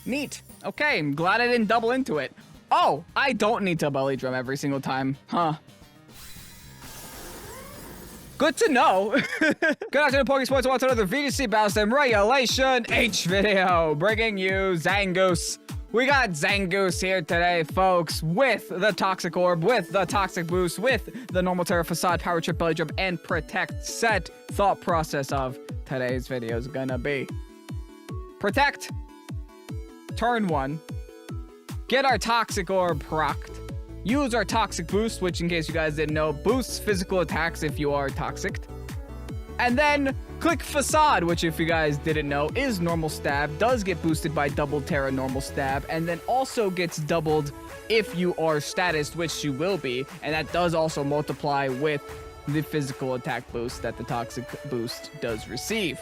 Neat. Okay, I'm glad I didn't double into it. Oh, I don't need to belly drum every single time. Huh. Good to know. Good afternoon, Pokesports. Welcome to another VGC Balance and Regulation H video. Bringing you Zangoose. We got Zangoose here today, folks, with the Toxic Orb, with the Toxic Boost, with the Normal Terra Facade, Power Trip, Belly Drum, and Protect set. Thought process of today's video is gonna be Protect, turn 1, get our Toxic Orb procced, use our Toxic Boost, which in case you guys didn't know, boosts physical attacks if you are toxic, and then click Facade, which if you guys didn't know is normal stab, does get boosted by double Terra normal stab, and then also gets doubled if you are status, which you will be, and that does also multiply with the physical attack boost that the Toxic Boost does receive.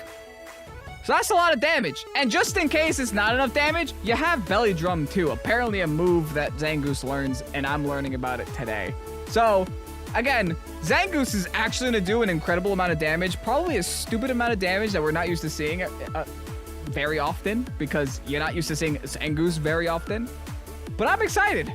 So that's a lot of damage. And just in case it's not enough damage, you have Belly Drum too. Apparently a move that Zangoose learns, and I'm learning about it today. So, again, Zangoose is actually going to do an incredible amount of damage. Probably a stupid amount of damage that we're not used to seeing very often, because you're not used to seeing Zangoose very often. But I'm excited.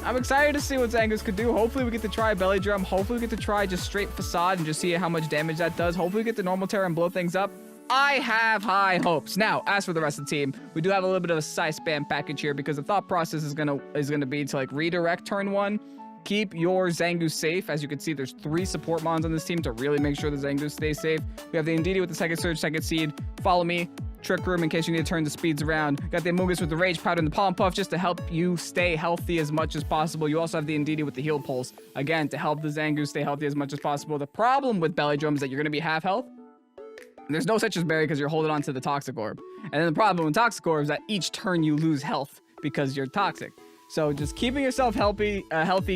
I'm excited to see what Zangoose could do. Hopefully we get to try Belly Drum. Hopefully we get to try just straight Facade and just see how much damage that does. Hopefully we get the normal Terra and blow things up. I have high hopes. Now, as for the rest of the team, we do have a little bit of a size spam package here because the thought process is gonna be to like redirect turn 1, keep your Zangoose safe. As you can see, there's 3 support mons on this team to really make sure the Zangoose stays safe. We have the Indeedee with the second surge, second seed. Follow me. Trick Room in case you need to turn the speeds around. Got the Emotes with the Rage Powder and the Palm Puff just to help you stay healthy as much as possible. You also have the Indeedee with the Heal Pulse, again, to help the Zangoose stay healthy as much as possible. The problem with Belly Drum is that you're going to be half health. There's no such as berry because you're holding on to the Toxic Orb. And then the problem with Toxic Orb is that each turn you lose health because you're toxic. So just keeping yourself healthy,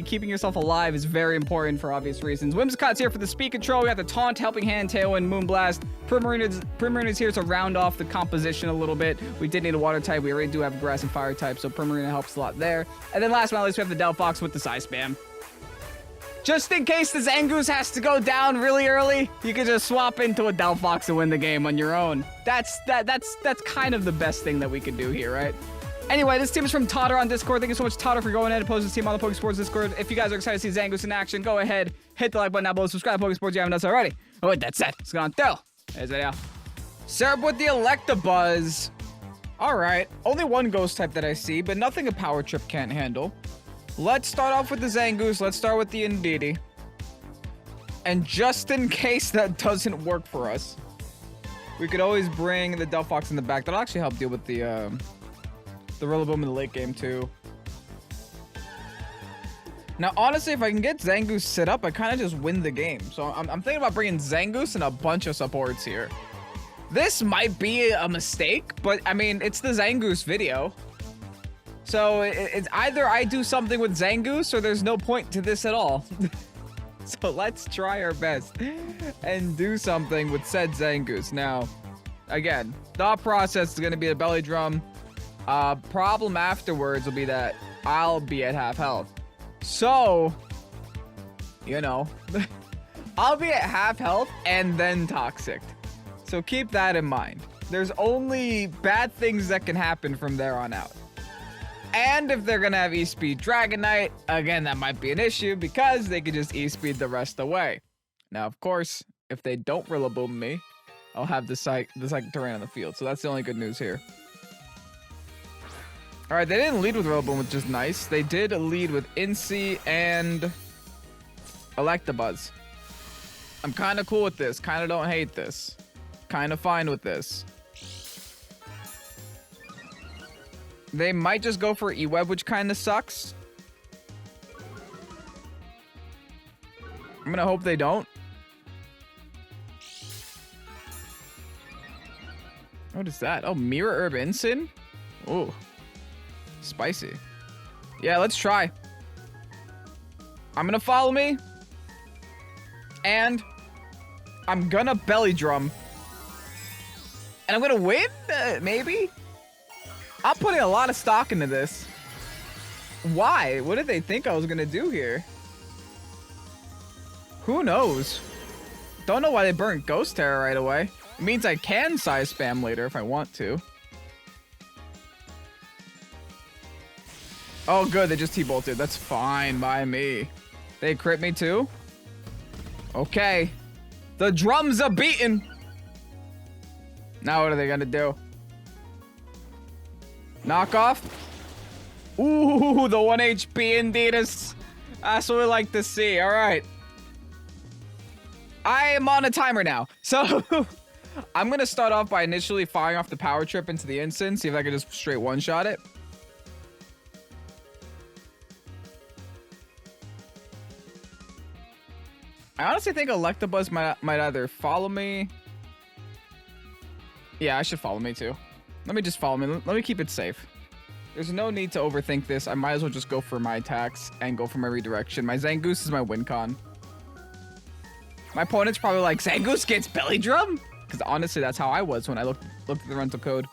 keeping yourself alive is very important for obvious reasons. Whimsicott's here for the speed control. We got the Taunt, Helping Hand, Tailwind, Moonblast. Primarina's here to round off the composition a little bit. We did need a water type. We already do have a grass and fire type, so Primarina helps a lot there. And then last but not least, we have the Delphox with the size spam. Just in case the Zangoose has to go down really early, you can just swap into a Delphox and win the game on your own. That's kind of the best thing that we can do here, right? Anyway, this team is from Totter on Discord. Thank you so much, Totter, for going ahead and posting this team on the Pokesports Discord. If you guys are excited to see Zangoose in action, go ahead, hit the like button down below, subscribe to Pokesports if you haven't done so already. Oh, with that said, let's go on through. There's the video. Serb with the Electabuzz. Alright, only one ghost type that I see, but nothing a Power Trip can't handle. Let's start off with the Zangoose. Let's start with the Indeedee. And just in case that doesn't work for us, we could always bring the Delphox in the back. That'll actually help deal with the Rillaboom in the late game too. Now, honestly, if I can get Zangoose set up, I kind of just win the game. So I'm thinking about bringing Zangoose and a bunch of supports here. This might be a mistake, but I mean, it's the Zangoose video. So it's either I do something with Zangoose or there's no point to this at all. So let's try our best and do something with said Zangoose. Now, again, thought process is going to be a Belly Drum. Problem afterwards will be that I'll be at half health. So, you know, I'll be at half health and then toxic. So keep that in mind. There's only bad things that can happen from there on out. And if they're gonna have E-Speed Dragonite, again, that might be an issue because they could just E-Speed the rest of the way. Now, of course, if they don't Rillaboom me, I'll have the Psychic Terrain on the field. So that's the only good news here. Alright, they didn't lead with Rillaboom, which is nice. They did lead with Incy and Electabuzz. I'm kind of cool with this. Kind of don't hate this. Kind of fine with this. They might just go for E-Web, which kind of sucks. I'm going to hope they don't. What is that? Oh, Mirror Herb Ensign? Ooh. Spicy. Yeah, let's try. I'm going to follow me. And I'm going to Belly Drum. And I'm going to win? Maybe? I'm putting a lot of stock into this. Why? What did they think I was going to do here? Who knows? Don't know why they burnt Ghost Terror right away. It means I can size spam later if I want to. Oh, good. They just T-bolted. That's fine by me. They crit me too? Okay. The drums are beating. Now what are they gonna do? Knock off? Ooh, the 1 HP indeed is... That's what we like to see. All right. I am on a timer now. So I'm going to start off by initially firing off the power trip into the instant. See if I can just straight one-shot it. I honestly think Electabuzz might either follow me. Yeah, I should follow me too. Let me just follow me. Let me keep it safe. There's no need to overthink this. I might as well just go for my attacks and go for my redirection. My Zangoose is my win con. My opponent's probably like, Zangoose gets belly drum? Because honestly, that's how I was when I looked at the rental code.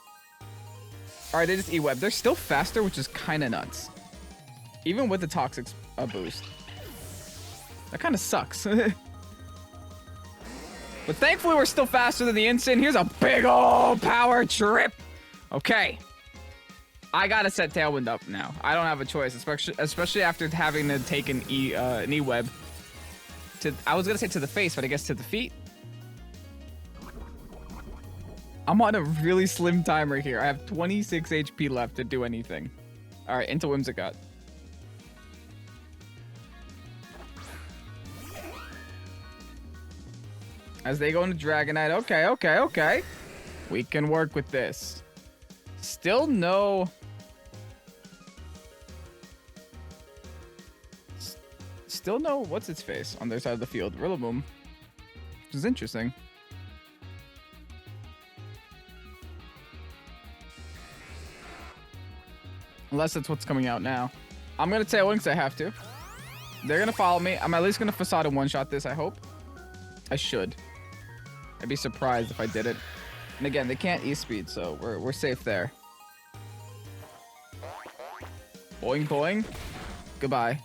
All right, they just E-web. They're still faster, which is kind of nuts. Even with the toxic boost. That kind of sucks. But thankfully, we're still faster than the instant. Here's a big old power trip. Okay. I gotta set Tailwind up now. I don't have a choice, especially after having to take an E-web. I was gonna say to the face, but I guess to the feet. I'm on a really slim timer here. I have 26 HP left to do anything. All right, into Whimsicott. As they go into Dragonite. Okay. We can work with this. Still no... Still no what's its face on their side of the field. Rillaboom. Which is interesting. Unless that's what's coming out now. I'm gonna Tailwind because I have to. They're gonna follow me. I'm at least gonna Facade and one-shot this, I hope. I should. I'd be surprised if I did it. And again, they can't E-speed, so we're safe there. Boing, boing. Goodbye.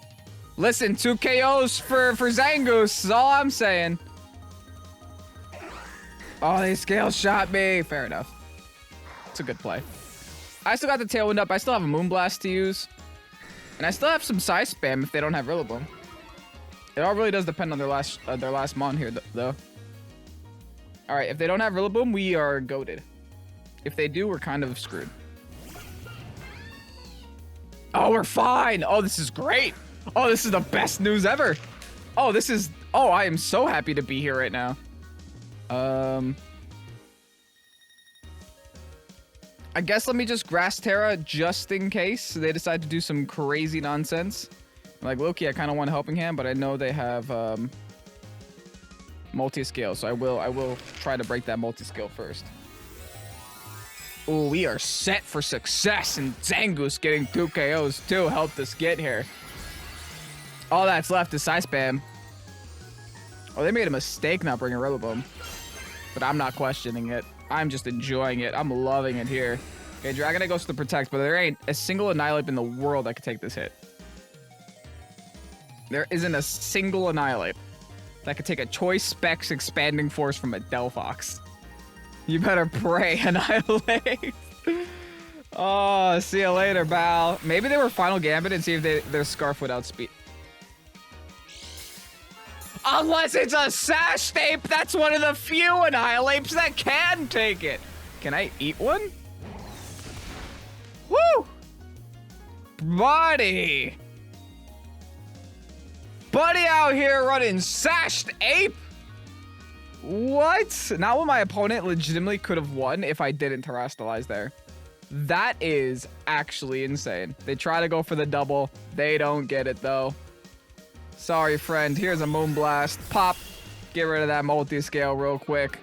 Listen, 2 KOs for Zangoose is all I'm saying. Oh, they scale shot me. Fair enough. It's a good play. I still got the Tailwind up. I still have a Moonblast to use. And I still have some Size Spam if they don't have Rillaboom. It all really does depend on their last Mon here, though. All right, if they don't have Rillaboom, we are goated. If they do, we're kind of screwed. Oh, we're fine. Oh, this is great. Oh, this is the best news ever. Oh, this is... Oh, I am so happy to be here right now. I guess let me just Grass Terra just in case they decide to do some crazy nonsense. Like, Loki, I kind of want a helping hand, but I know they have multi-scale, so I will try to break that multi-scale first. Oh, we are set for success, and Zangoose getting 2 KOs too helped us get here. All that's left is Size Spam. Oh, they made a mistake not bringing Rillaboom. But I'm not questioning it. I'm just enjoying it. I'm loving it here. Okay, Dragonite goes to the Protect, but there ain't a single Annihilate in the world that could take this hit. There isn't a single Annihilate that could take a Choice Specs Expanding Force from a Delphox. You better pray, Annihilate. Oh, see you later, Bal. Maybe they were Final Gambit and see if their Scarf would outspeed. Unless it's a Sash Tape, that's one of the few Annihilapes that can take it. Can I eat one? Woo! Buddy! Buddy out here running Sashed Ape? What? Not when my opponent legitimately could have won if I didn't Terrastalize there. That is actually insane. They try to go for the double. They don't get it, though. Sorry, friend. Here's a Moonblast. Pop. Get rid of that multi-scale real quick.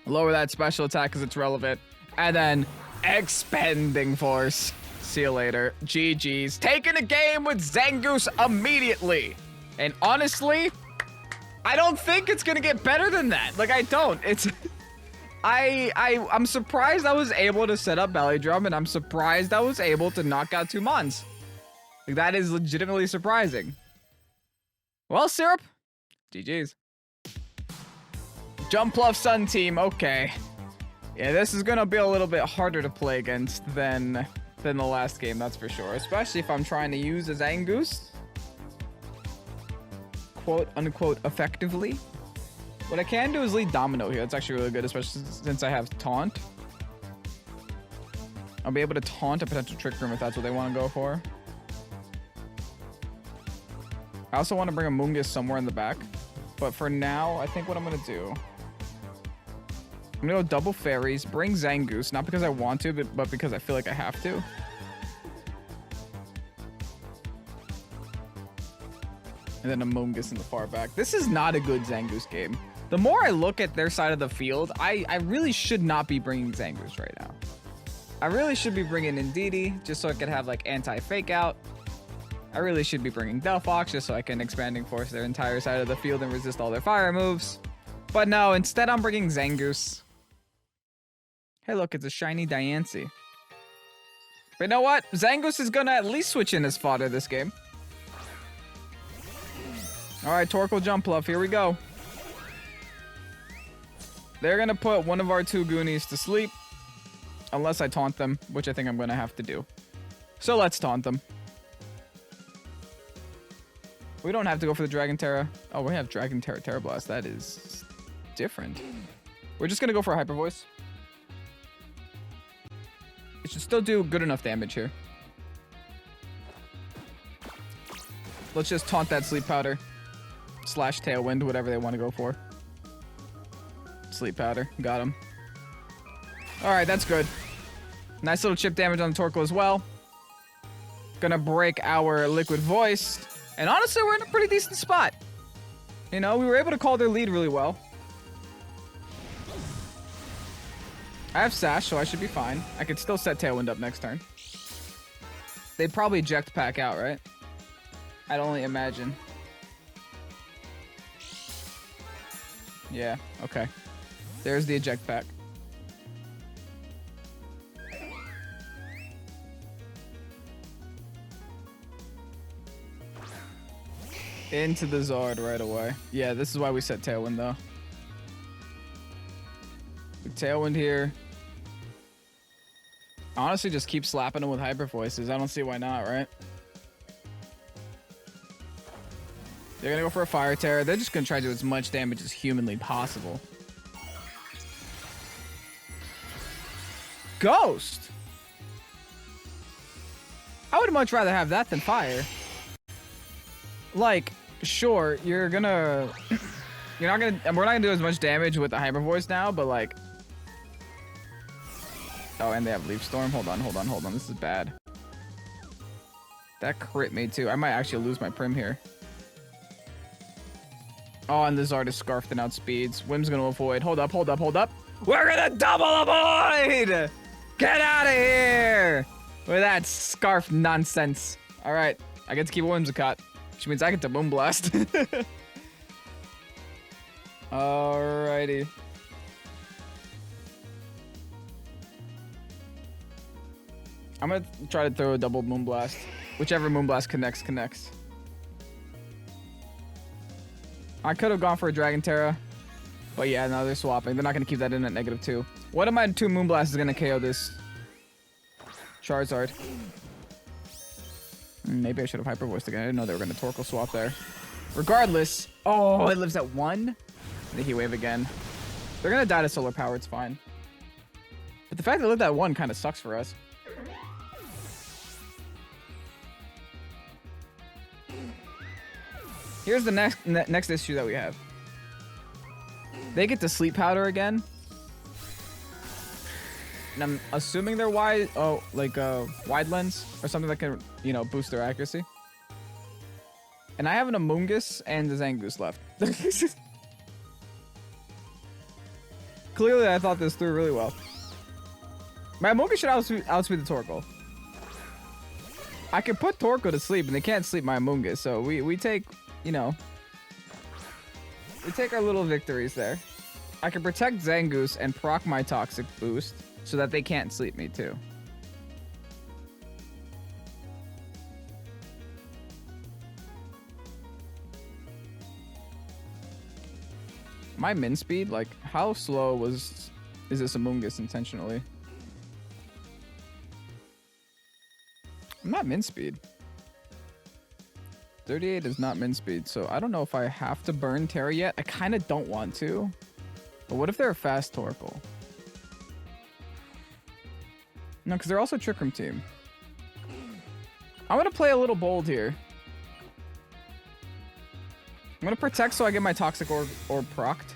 Lower that special attack because it's relevant. And then Expending Force. See you later. GG's. Taking a game with Zangoose immediately. And honestly, I don't think it's going to get better than that. Like, I don't. It's... I'm surprised I was able to set up Belly Drum, and I'm surprised I was able to knock out 2 Mons. Like, that is legitimately surprising. Well, Syrup, GG's. Jumpluff Sun team, okay. Yeah, this is gonna be a little bit harder to play against than than the last game, that's for sure. Especially if I'm trying to use a Zangoose, quote unquote, effectively. What I can do is lead Domino here. That's actually really good, especially since I have Taunt. I'll be able to taunt a potential Trick Room if that's what they want to go for. I also want to bring a Mongoose somewhere in the back. But for now, I think what I'm going to do... I'm going to go double fairies, bring Zangoose, not because I want to, but because I feel like I have to. And then a Mongoose in the far back. This is not a good Zangoose game. The more I look at their side of the field, I really should not be bringing Zangoose right now. I really should be bringing in DD, just so I could have, like, anti-fake out. I really should be bringing Delphox, just so I can expanding force their entire side of the field and resist all their fire moves. But no, instead I'm bringing Zangoose. Hey, look, it's a shiny Diancie. But you know what? Zangoose is gonna at least switch in as fodder this game. Alright, Torkoal Jump Bluff, here we go. They're gonna put one of our two Goonies to sleep. Unless I taunt them, which I think I'm gonna have to do. So let's taunt them. We don't have to go for the Dragon Terra. Oh, we have Dragon Terra Terra Blast. That is different. We're just gonna go for a Hyper Voice. It should still do good enough damage here. Let's just taunt that Sleep Powder. Slash Tailwind, whatever they want to go for. Sleep Powder. Got him. Alright, that's good. Nice little chip damage on the Torkoal as well. Gonna break our Liquid Voice. And honestly, we're in a pretty decent spot. You know, we were able to call their lead really well. I have Sash, so I should be fine. I could still set Tailwind up next turn. They'd probably eject pack out, right? I'd only imagine. Yeah, okay. There's the eject pack. Into the Zard right away. Yeah, this is why we set Tailwind, though. Tailwind here. Honestly, just keep slapping them with Hyper Voices. I don't see why not, right? They're gonna go for a Fire Terror. They're just gonna try to do as much damage as humanly possible. Ghost! I would much rather have that than Fire. Like, sure, you're gonna... we're not gonna do as much damage with the Hyper Voice now, but like... Oh, and they have Leaf Storm. Hold on. This is bad. That crit me too. I might actually lose my Prim here. Oh, and the Zard is scarfed and outspeeds. Whim's gonna avoid. Hold up. We're gonna double avoid! Get out of here! With that scarf nonsense. Alright, I get to keep a Whimsicott. Which means I get to Moonblast. Alrighty. I'm gonna try to throw a double Moonblast. Whichever Moonblast connects. I could have gone for a Dragon Terra. But yeah, no, they're swapping. They're not gonna keep that in at -2. One of my two Moonblasts is gonna KO this Charizard. Maybe I should have Hyper Voiced again. I didn't know they were gonna Torkoal swap there. Regardless. Oh, it lives at 1? The Heat Wave again. They're gonna die to Solar Power, it's fine. But the fact that it lived at 1 kind of sucks for us. Here's the next issue that we have. They get to Sleep Powder again. And I'm assuming they're wide, wide lens or something that can, you know, boost their accuracy. And I have an Amoonguss and the Zangoose left. Clearly, I thought this through really well. My Amoonguss should outspeed the Torkoal. I can put Torkoal to sleep, and they can't sleep my Amoonguss, so we take, you know, we take our little victories there. I can protect Zangoose and proc my Toxic Boost so that they can't sleep me too. My min speed, like, how slow is this Amoonguss intentionally? I'm not min speed. 38 is not min speed, so I don't know if I have to burn Terra yet. I kind of don't want to. But what if they're a fast Torkoal? No, because they're also Trick Room team. I'm going to play a little bold here. I'm going to protect so I get my Toxic Orb procced.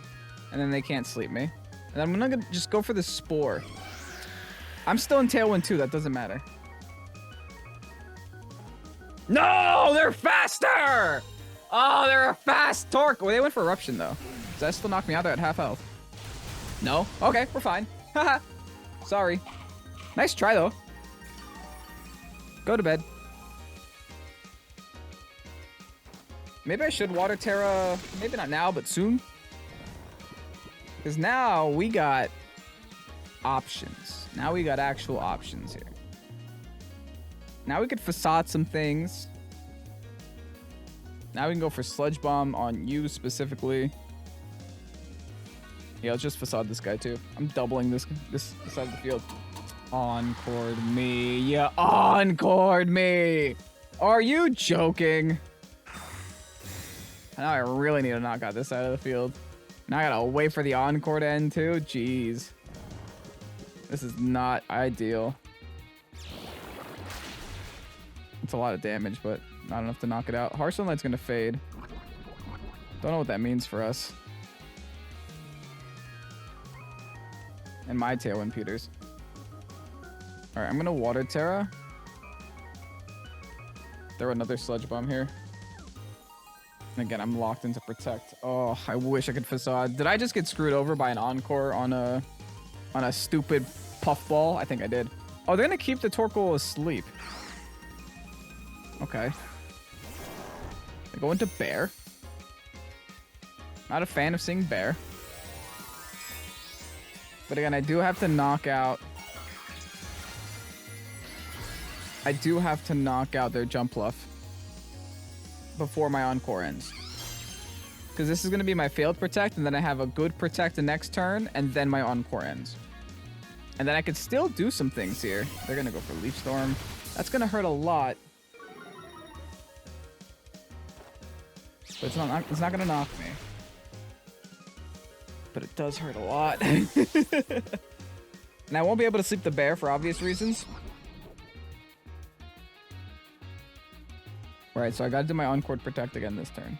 And then they can't sleep me. And then I'm going to just go for the Spore. I'm still in Tailwind too. That doesn't matter. No! They're faster! Oh, they're a fast Torque. Well, they went for Eruption, though. Does that still knock me out there at half health? No? Okay, we're fine. Haha. Sorry. Nice try, though. Go to bed. Maybe I should Water Terra. Maybe not now, but soon. Because now we got options. Now we got actual options here. Now we could facade some things. Now we can go for Sludge Bomb on you specifically. Yeah, let's just facade this guy too. I'm doubling this side of the field. Encored me. You encored me. Are you joking? Now I really need to knock out this side of the field. Now I gotta wait for the encore to end too. Jeez. This is not ideal. It's a lot of damage, but not enough to knock it out. Harsh Sunlight's gonna fade. Don't know what that means for us. And my Tailwind Peters. Alright, I'm gonna Water Terra. Throw another Sludge Bomb here. And again, I'm locked into Protect. Oh, I wish I could Facade. Did I just get screwed over by an Encore on a stupid Puffball? I think I did. Oh, they're gonna keep the Torkoal asleep. Okay. They go into Bear. Not a fan of seeing Bear. But again, I do have to knock out... I do have to knock out their Jumpluff before my Encore ends. Because this is going to be my failed Protect, and then I have a good Protect the next turn, and then my Encore ends. And then I could still do some things here. They're going to go for Leaf Storm. That's going to hurt a lot. But it's not going to knock me. But it does hurt a lot. And I won't be able to sleep the Bear for obvious reasons. Alright, so I gotta do my Encore Protect again this turn.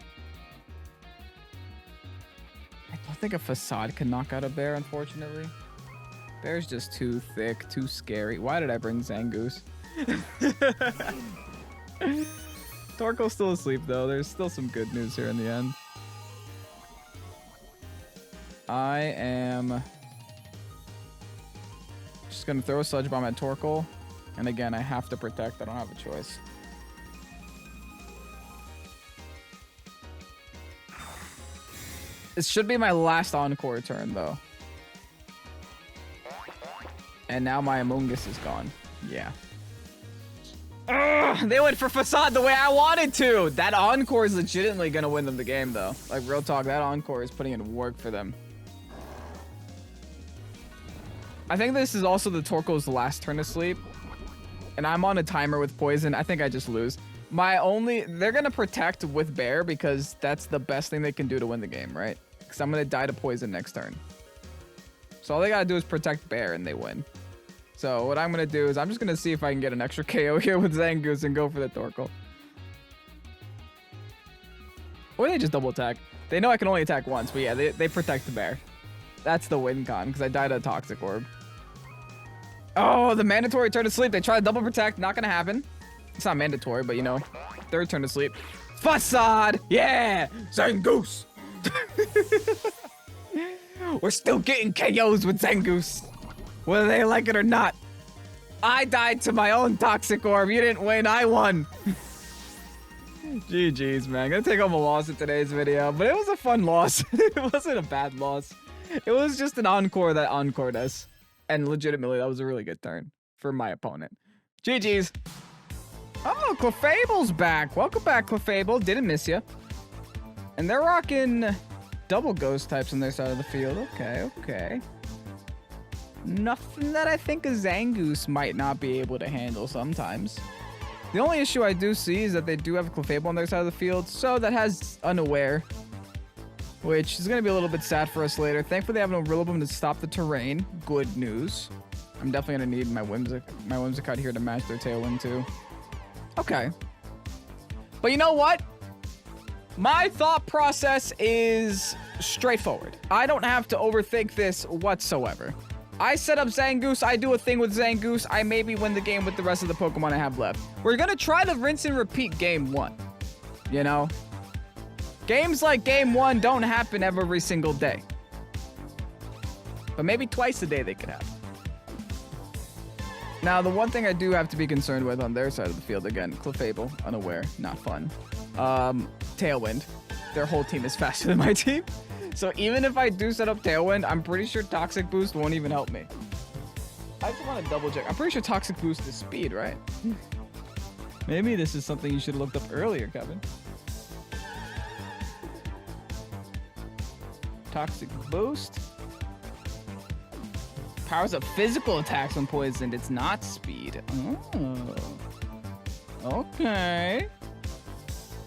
I don't think a Facade can knock out a Bear, unfortunately. Bear's just too thick, too scary. Why did I bring Zangoose? Torkoal's still asleep, though. There's still some good news here in the end. I am just gonna throw a Sludge Bomb at Torkoal. And again, I have to Protect. I don't have a choice. This should be my last Encore turn, though. And now my mongoose is gone. Yeah. Ugh, they went for Facade the way I wanted to. That Encore is legitimately going to win them the game, though. Like, real talk, that Encore is putting in work for them. I think this is also the Torkoal's last turn of sleep. And I'm on a timer with Poison. I think I just lose. They're going to Protect with Bear because that's the best thing they can do to win the game, right? Because I'm going to die to Poison next turn. So all they got to do is Protect Bear and they win. So what I'm going to do is I'm just going to see if I can get an extra KO here with Zangoose and go for the Torkoal. Or they just double attack. They know I can only attack once, but yeah, they Protect the Bear. That's the win con because I died to a Toxic Orb. Oh, the mandatory turn to sleep. They try to double Protect. Not going to happen. It's not mandatory, but you know, third turn to sleep. Facade! Yeah! Zangoose! We're still getting KOs with Zangoose, whether they like it or not. I died to my own Toxic Orb. You didn't win, I won. GG's, man. Gonna take home a loss in today's video, but it was a fun loss. It wasn't a bad loss. It was just an Encore that encored us. And legitimately, that was a really good turn for my opponent. GG's. Oh, Clefable's back. Welcome back, Clefable. Didn't miss you. And they're rocking double ghost types on their side of the field. Okay, okay. Nothing that I think a Zangoose might not be able to handle sometimes. The only issue I do see is that they do have a Clefable on their side of the field, so that has Unaware, which is going to be a little bit sad for us later. Thankfully, they have no Rillaboom to stop the terrain. Good news. I'm definitely going to need my Whimsicott here to match their Tailwind too. Okay. But you know what? My thought process is straightforward. I don't have to overthink this whatsoever. I set up Zangoose, I do a thing with Zangoose, I maybe win the game with the rest of the Pokemon I have left. We're gonna try to rinse and repeat game 1. You know? Games like game 1 don't happen every single day. But maybe twice a day they could happen. Now, the one thing I do have to be concerned with on their side of the field, again, Clefable, Unaware, not fun. Tailwind. Their whole team is faster than my team. So even if I do set up Tailwind, I'm pretty sure Toxic Boost won't even help me. I just want to double check. I'm pretty sure Toxic Boost is speed, right? Maybe this is something you should have looked up earlier, Kevin. Toxic Boost. Powers up physical attacks when poisoned. It's not speed. Oh. Okay.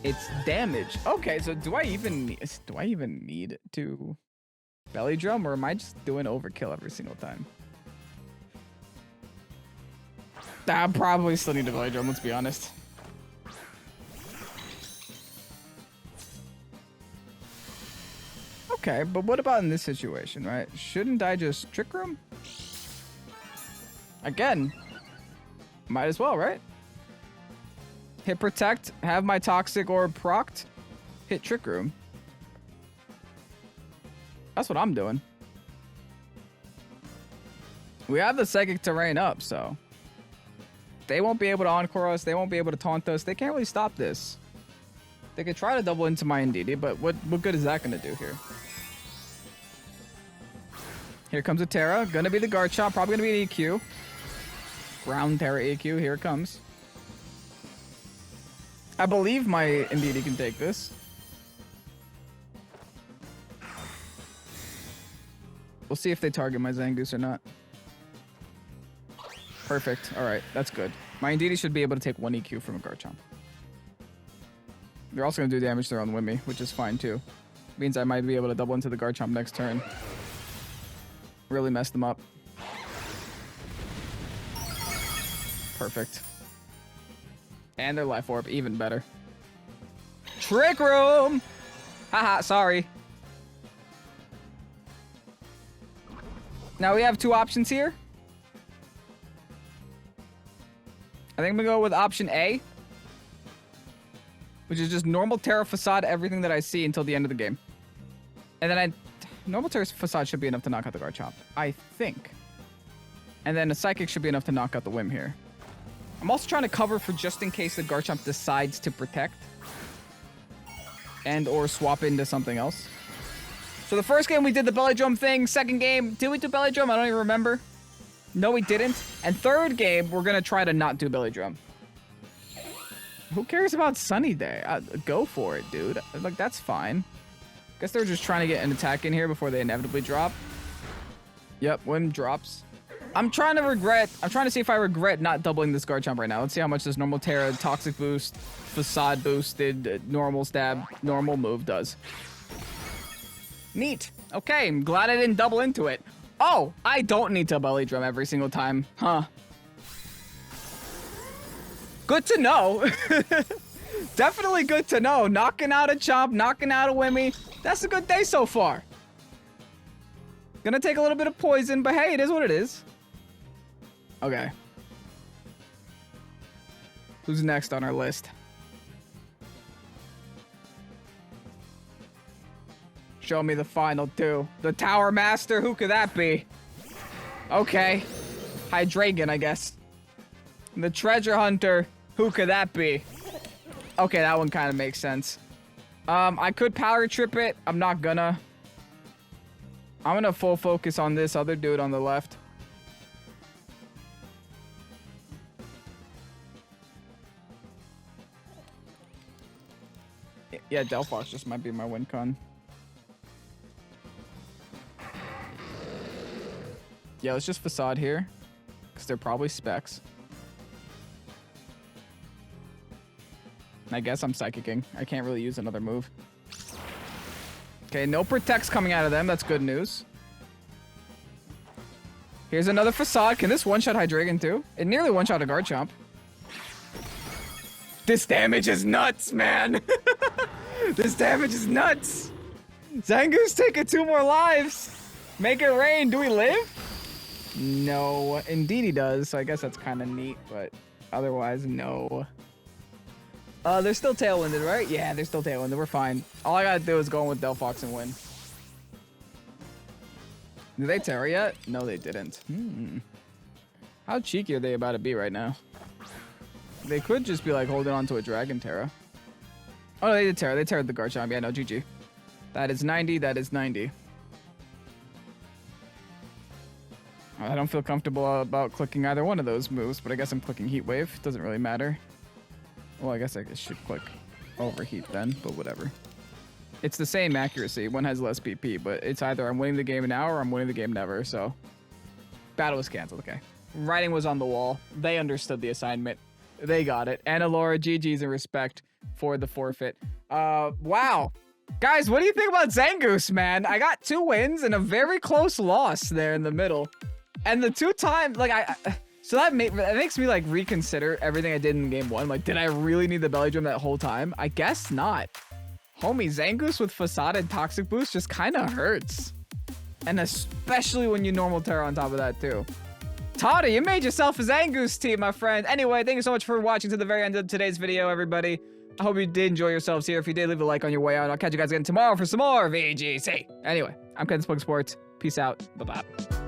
It's damage. Okay, so do I even need to belly drum, or am I just doing overkill every single time? I probably still need to belly drum, let's be honest. Okay, but what about in this situation, right? Shouldn't I just Trick Room? Again, might as well, right? Hit Protect, have my Toxic Orb procced, hit Trick Room. That's what I'm doing. We have the Psychic Terrain up, so they won't be able to Encore us, they won't be able to taunt us, they can't really stop this. They could try to double into my Indeedee, but what good is that going to do here? Here comes a Terra, gonna be the Garchomp, probably gonna be an EQ. Ground Terra EQ, here it comes. I believe my Indeedee can take this. We'll see if they target my Zangoose or not. Perfect. All right, that's good. My Indeedee should be able to take 1 EQ from a Garchomp. They're also going to do damage to their own Wimmy, which is fine too. Means I might be able to double into the Garchomp next turn. Really mess them up. Perfect. And their Life Orb, even better. Trick Room! Haha, sorry. Now we have 2 options here. I think I'm gonna go with option A, which is just normal Terra Facade everything that I see until the end of the game. And then normal Terra Facade should be enough to knock out the Garchomp, I think. And then a Psychic should be enough to knock out the Whim here. I'm also trying to cover for just in case the Garchomp decides to Protect and or swap into something else. So the first game we did the belly drum thing. Second game, did we do belly drum? I don't even remember. No, we didn't. And third game, we're gonna try to not do belly drum. Who cares about Sunny Day? Go for it, dude. Like, that's fine. Guess they're just trying to get an attack in here before they inevitably drop. Yep, Whim drops. I'm trying to see if I regret not doubling this Garchomp right now. Let's see how much this normal Terra, Toxic Boost, Facade Boosted, normal Stab, normal move does. Neat. Okay, I'm glad I didn't double into it. Oh, I don't need to belly drum every single time. Huh. Good to know. Definitely good to know. Knocking out a Chomp, knocking out a Wimmy. That's a good day so far. Gonna take a little bit of poison, but hey, it is what it is. Okay. Who's next on our list? Show me the final 2. The Tower Master, who could that be? Okay. Hydreigon, I guess. The Treasure Hunter, who could that be? Okay, that one kind of makes sense. I could Power Trip it. I'm not gonna. I'm gonna full focus on this other dude on the left. Yeah, Delphox just might be my win con. Yeah, let's just Facade here, because they're probably Specs. I guess I'm psychicking. I can't really use another move. Okay, no protects coming out of them. That's good news. Here's another facade. Can this one-shot Hydreigon too? It nearly one-shot a Garchomp. This damage is nuts, man. This damage is nuts. Zangoose taking 2 more lives. Make it rain. Do we live? No. Indeed he does, so I guess that's kind of neat, but otherwise, no. They're still tailwinded, right? Yeah, they're still tailwinded. We're fine. All I gotta do is go in with Delphox and win. Did they Terra yet? No, they didn't. How cheeky are they about to be right now? They could just be like holding on to a Dragon Terra. Oh, they did Terra. They Terra'd the Garchomp. Yeah, no, GG. That is 90. That is 90. I don't feel comfortable about clicking either one of those moves, but I guess I'm clicking Heat Wave. Doesn't really matter. Well, I guess I should click Overheat then, but whatever. It's the same accuracy. One has less PP, but it's either I'm winning the game now or I'm winning the game never, so. Battle was canceled, okay. Writing was on the wall. They understood the assignment. They got it. And Alora, GG's and respect for the forfeit. Wow. Guys, what do you think about Zangoose, man? I got 2 wins and a very close loss there in the middle. And the 2 times, like, so that makes me, like, reconsider everything I did in game 1. Like, did I really need the belly drum that whole time? I guess not. Homie, Zangoose with Facade and Toxic Boost just kind of hurts. And especially when you normal Terra on top of that, too. Toddy, you made yourself a Zangoose team, my friend. Anyway, thank you so much for watching to the very end of today's video, everybody. I hope you did enjoy yourselves here. If you did, leave a like on your way out. I'll catch you guys again tomorrow for some more VGC. Anyway, I'm Pokesports. Peace out. Bye-bye.